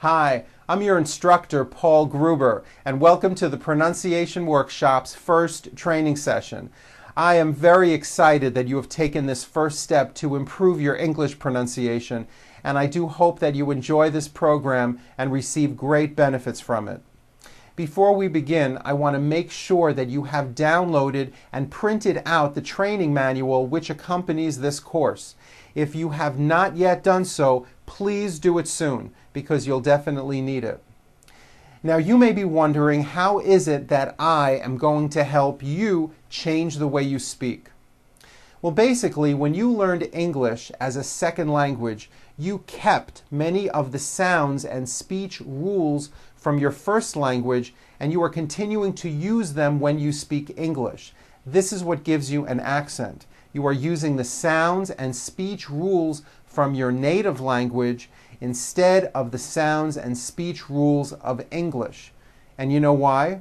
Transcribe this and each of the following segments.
Hi, I'm your instructor, Paul Gruber, and welcome to the Pronunciation Workshop's first training session. I am very excited that you have taken this first step to improve your English pronunciation, and I do hope that you enjoy this program and receive great benefits from it. Before we begin, I want to make sure that you have downloaded and printed out the training manual which accompanies this course. If you have not yet done so, please do it soon, because you'll definitely need it. Now, you may be wondering, how is it that I am going to help you change the way you speak? Well, basically, when you learned English as a second language, you kept many of the sounds and speech rules from your first language, and you are continuing to use them when you speak English. This is what gives you an accent. You are using the sounds and speech rules from your native language instead of the sounds and speech rules of English. And you know why?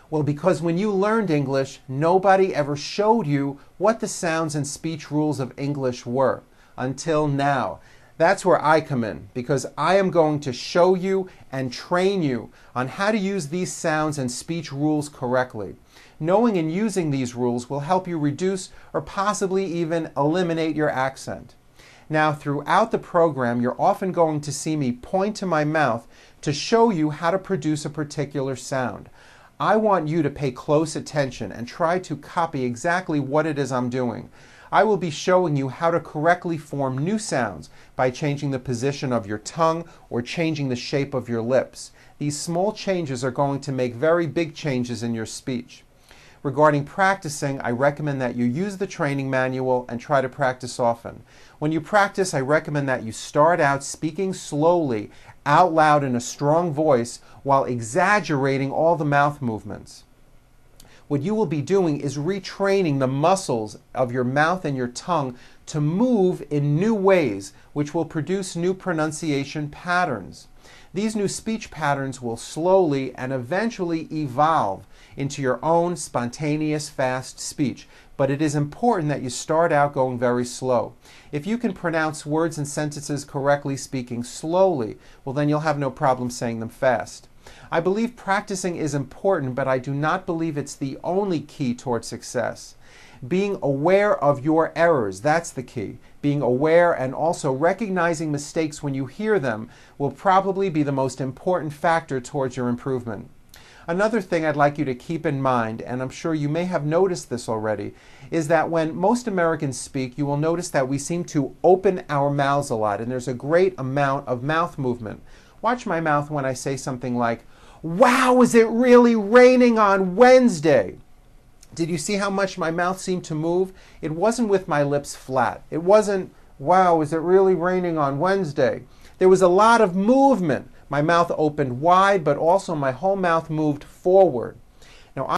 Well, because when you learned English, nobody ever showed you what the sounds and speech rules of English were until now. That's where I come in, because I am going to show you and train you on how to use these sounds and speech rules correctly. Knowing and using these rules will help you reduce or possibly even eliminate your accent. Now, throughout the program, you're often going to see me point to my mouth to show you how to produce a particular sound. I want you to pay close attention and try to copy exactly what it is I'm doing. I will be showing you how to correctly form new sounds by changing the position of your tongue or changing the shape of your lips. These small changes are going to make very big changes in your speech. Regarding practicing, I recommend that you use the training manual and try to practice often. When you practice, I recommend that you start out speaking slowly, out loud in a strong voice, while exaggerating all the mouth movements. What you will be doing is retraining the muscles of your mouth and your tongue to move in new ways, which will produce new pronunciation patterns. These new speech patterns will slowly and eventually evolve into your own spontaneous, fast speech. But it is important that you start out going very slow. If you can pronounce words and sentences correctly speaking slowly, well, then you'll have no problem saying them fast. I believe practicing is important, but I do not believe it's the only key toward success. Being aware of your errors, that's the key. Being aware and also recognizing mistakes when you hear them will probably be the most important factor towards your improvement. Another thing I'd like you to keep in mind, and I'm sure you may have noticed this already, is that when most Americans speak, you will notice that we seem to open our mouths a lot, and there's a great amount of mouth movement. Watch my mouth when I say something like, "Wow, is it really raining on Wednesday?" Did you see how much my mouth seemed to move? It wasn't with my lips flat. It wasn't, "Wow, is it really raining on Wednesday?" There was a lot of movement. My mouth opened wide, but also my whole mouth moved forward.